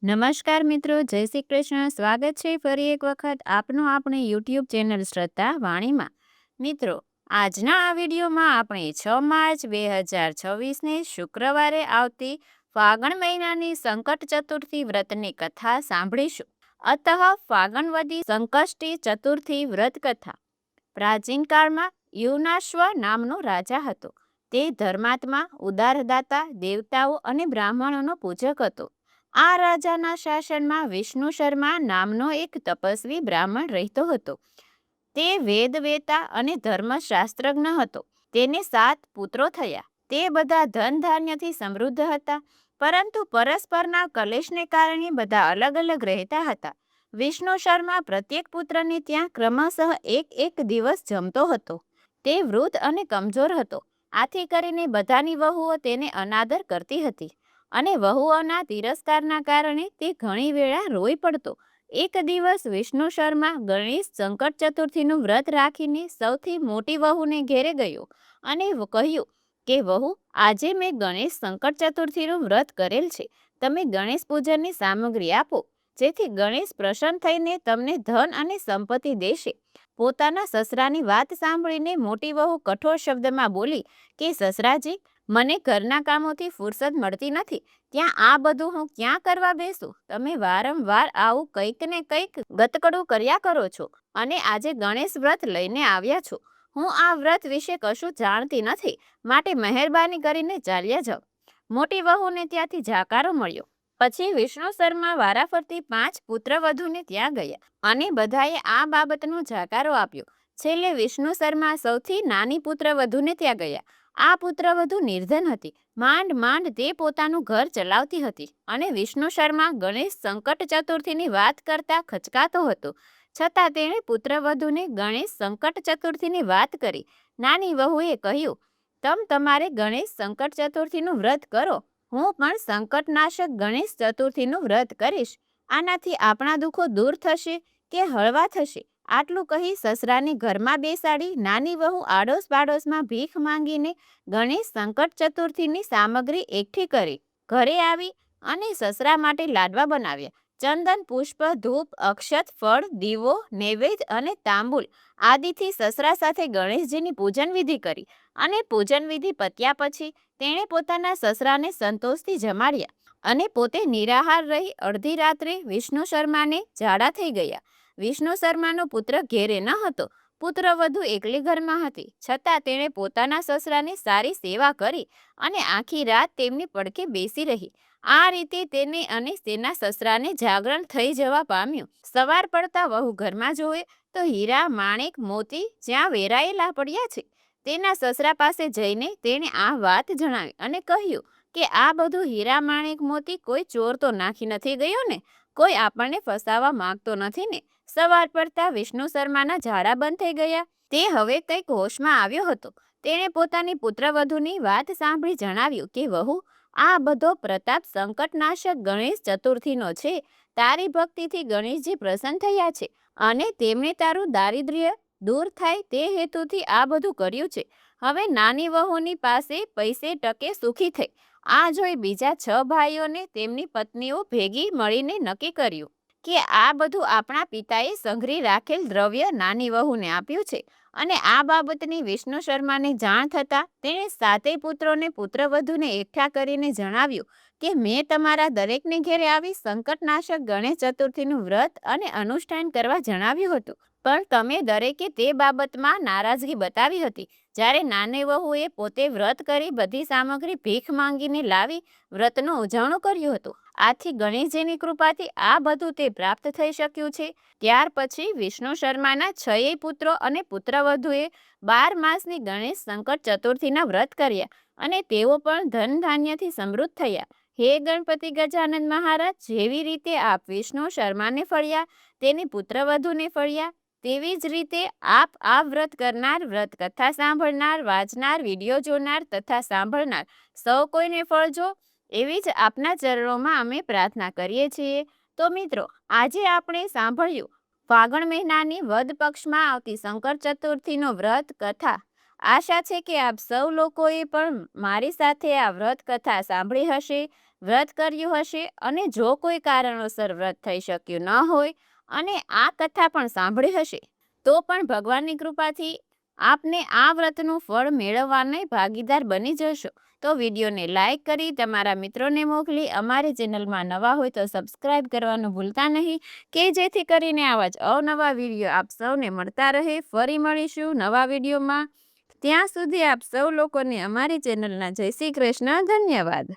નમસ્કાર મિત્રો, જય શ્રી કૃષ્ણ. સ્વાગત છે ફરી એક વખત આપનું આપણે યુટ્યુબ ચેનલ શ્રદ્ધા વાણીમાં. મિત્રો, આજના આ વિડીયોમાં આપણે 6 માર્ચ 2026ને શુક્રવારે આવતી ફાગણ મહિનાની સંકટ ચતુર્થી વ્રતની કથા સાંભળીશું. અતઃ ફાગણવદી સંકષ્ટી ચતુર્થી વ્રત કથા. પ્રાચીન કાળમાં યુનાશ્વ નામનો રાજા હતો. તે ધર્માત્મા, ઉદારદાતા, દેવતાઓ અને બ્રાહ્મણોનો પૂજક હતો. આ રાજાના શાસનમાં વિષ્ણુ શર્મા નામનો એક તપસ્વી બ્રાહ્મણ રહેતો હતો. તે વેદવેતા અને ધર્મશાસ્ત્રજ્ઞ હતો. તેને 7 પુત્રો થયા. તે બધા ધન ધાન્યથી સમૃદ્ધ હતા, પરંતુ પરસ્પરના કલેશને કારણે બધા અલગ અલગ રહેતા હતા. વિષ્ણુ શર્મા પ્રત્યેક પુત્રને ત્યાં ક્રમશઃ એક દિવસ જમતો હતો. તે વૃદ્ધ અને કમજોર હતો. આથી કરીને બધાની વહુઓ તેને અનાદર કરતી હતી અને વહુઓના તિરસ્કારના કારણે તે ઘણી વેળા રોઈ પડતો. એક દિવસ વિષ્ણુ શર્મા ગણેશ સંકટ ચતુર્થીનું વ્રત રાખીને સૌથી મોટી વહુને ઘેરે ગયો અને કહ્યું કે વહુ, આજે મેં ગણેશ સંકટ ચતુર્થીનું વ્રત કરેલ છે. તમે ગણેશ પૂજનની સામગ્રી આપો, જેથી ગણેશ પ્રસન્ન થઈને તમને ધન અને સંપત્તિ દેશે. પોતાના સસરાની વાત સાંભળીને મોટી વહુ કઠોર શબ્દમાં બોલી કે સસરાજી, મને ઘરના કામોથી ફુરસદ મળતી નથી. ત્યાં આ બધું હું ક્યાં કરવા બેસું? તમે વારંવાર આવું કંઈક ને કંઈક ગતકડું કર્યા કરો છો અને આજે ગણેશ વ્રત લઈને આવ્યા છો. હું આ વ્રત વિશે કશું જાણતી નથી, માટે મહેરબાની કરીને ચાલ્યા જાઓ. મોટી વહુને ત્યાંથી જાકારો મળ્યો. પછી વિષ્ણુ શર્મા વારાફરતી 5 પુત્રવધૂને ત્યાં ગયા અને બધાએ આ બાબતનો જાકારો આપ્યો. છેલ્લે વિષ્ણુ શર્મા સૌથી નાની પુત્રવધૂને ત્યાં ગયા. આ પુત્રવધુ નિર્ધન હતી. માંડ તે પોતાનું ઘર ચલાવતી હતી અને વિષ્ણુ શર્મા ગણેશ સંકટ ચતુર્થીની વાત કરતા ખચકાતો હતો. છતાં તેણે પુત્રવધુને ગણેશ સંકટ ચતુર્થીની વાત કરી. નાની વહુએ કહ્યું, તમારે ગણેશ સંકટ ચતુર્થીનું વ્રત કરો. હું પણ સંકટનાશક ગણેશ ચતુર્થીનું વ્રત કરીશ. આનાથી આપણા દુઃખો દૂર થશે કે હળવા થશે? આટલું કહી સસરાને ઘરમાં બેસાડી નાની વહુ આડોશ પાડોશમાં ભીખ માંગીને ગણેશ સંકટ ચતુર્થીની સામગ્રી એકઠી કરી ઘરે આવી અને સસરા માટે લાડવા બનાવ્યા. ચંદન, પુષ્પ, ધૂપ, અક્ષત, ફળ, દીવો, નૈવેદ્ય અને તાંબુલ આદિથી સસરા સાથે ગણેશજીની પૂજન વિધિ કરી અને પૂજન વિધિ પત્યા પછી તેણે પોતાના સસરાને સંતોષથી જમાડ્યા અને પોતે નિરાહાર રહી અડધી રાત્રે વિષ્ણુ શર્માને ઝાડા થઈ ગયા. વિષ્ણુ શર્માનો પુત્ર ઘેરે ન હતો. પુત્રવધુ એકલી ઘરમાં હતી, છતાં તેણે પોતાના સસરાની સારી સેવા કરી અને આખી રાત તેમની પડખે બેસી રહી. આ રીતે તેને અને તેના સસરાને જાગરણ થઈ જવા પામ્યું. સવાર પડતા વહુ ઘરમાં જોવે તો હીરા, માણેક, મોતી જ્યાં વેરાયેલા પડ્યા છે. તેના સસરા પાસે જઈને તેણે આ વાત જણાવી અને કહ્યું કે આ બધું હીરા, માણેક, મોતી કોઈ ચોર તો નાખી નથી ગયો ને? કોઈ આપણને ફસાવા માંગતો નથી ને? સવાર પડતા વિષ્ણુ શર્માના ઝાડા બંધ થઈ ગયા. તે હવે કંઈક હોશમાં આવ્યો હતો. તેણે પોતાની પુત્રવધુની વાત સાંભળી જણાવ્યું કે વહુ, આ બધો પ્રતાપ સંકટનાશક ગણેશ ચતુર્થીનો છે. તારી ભક્તિથી ગણેશજી પ્રસન્ન થયા છે અને તેમણે તારું દારિદ્ર્ય દૂર થાય તે હેતુથી આ બધું કર્યું છે. હવે નાની વહુની પાસે પૈસે ટકે સુખી થઈ. આ જોઈ બીજા 6 ભાઈઓને તેમની પત્નીઓ ભેગી મળીને નક્કી કર્યું કે આ બધું આપણા પિતાએ સંઘરી રાખેલ દ્રવ્ય નાની વહુને આપ્યું છે અને આ બાબતની વિષ્ણુ શર્માને જાણ થતાં તેણે 7 પુત્રોને પુત્રવધુને એકઠા કરીને જણાવ્યું કે મેં તમારા દરેકને ઘેરે આવી સંકટનાશક ગણેશ ચતુર્થીનું વ્રત અને અનુષ્ઠાન કરવા જણાવ્યું હતું, પણ તમે દરેકે તે બાબતમાં નારાજગી બતાવી હતી. જ્યારે નાની વહુએ પોતે વ્રત કરી બધી સામગ્રી ભીખ માંગીને લાવી વ્રતનું ઉજવણું કર્યું હતું. આથી ગણેશજીની કૃપાથી આ બધું તે પ્રાપ્ત થઈ શક્યું છે. ત્યાર પછી વિષ્ણુ શર્માના 6 પુત્રો અને પુત્રવધુએ 12 માસની ગણેશ સંકટ ચતુર્થીના વ્રત કર્યા અને તેઓ પણ ધન ધાન્યથી સમૃદ્ધ થયા. હે ગણપતિ ગજાનંદ મહારાજ, જેવી રીતે આપ વિષ્ણુ શર્માને ફળ્યા, તેની પુત્રવધુને ફળ્યા, તેવી જ રીતે આપ આ વ્રત કરનાર, વ્રત કથા સાંભળનાર, વાંચનાર, વિડીયો જોનાર તથા સાંભળનાર સૌ કોઈને ફળજો. એવી જ આપના ચરણોમાં અમે પ્રાર્થના કરીએ છીએ. તો મિત્રો, આજે આપણે સાંભળ્યું ફાગણ મહિનાની વદ પક્ષમાં આવતી સંકટ ચતુર્થીનો વ્રત કથા. આશા છે કે આપ સૌ લોકોએ પણ મારી સાથે આ વ્રત કથા સાંભળી હશે. વ્રત કર્યું હશે અને જો કોઈ કારણોસર વ્રત થઈ શક્યું ન હોય અને આ કથા પણ સાંભળી હશે તો પણ ભગવાનની કૃપાથી આપને આ વ્રતનું ફળ મેળવવાને ભાગીદાર બની જશો. તો વિડીયોને લાઇક કરી તમારા મિત્રોને મોકલી અમારી ચેનલમાં નવા હોય તો સબસ્ક્રાઈબ કરવાનું ભૂલતા નહીં કે જેથી કરીને આવા જ અવનવા વિડીયો આપ સૌને મળતા રહે. ફરી મળીશું નવા વિડીયોમાં. ત્યાં સુધી આપ સૌ લોકોને અમારી ચેનલના જય શ્રી કૃષ્ણ. ધન્યવાદ.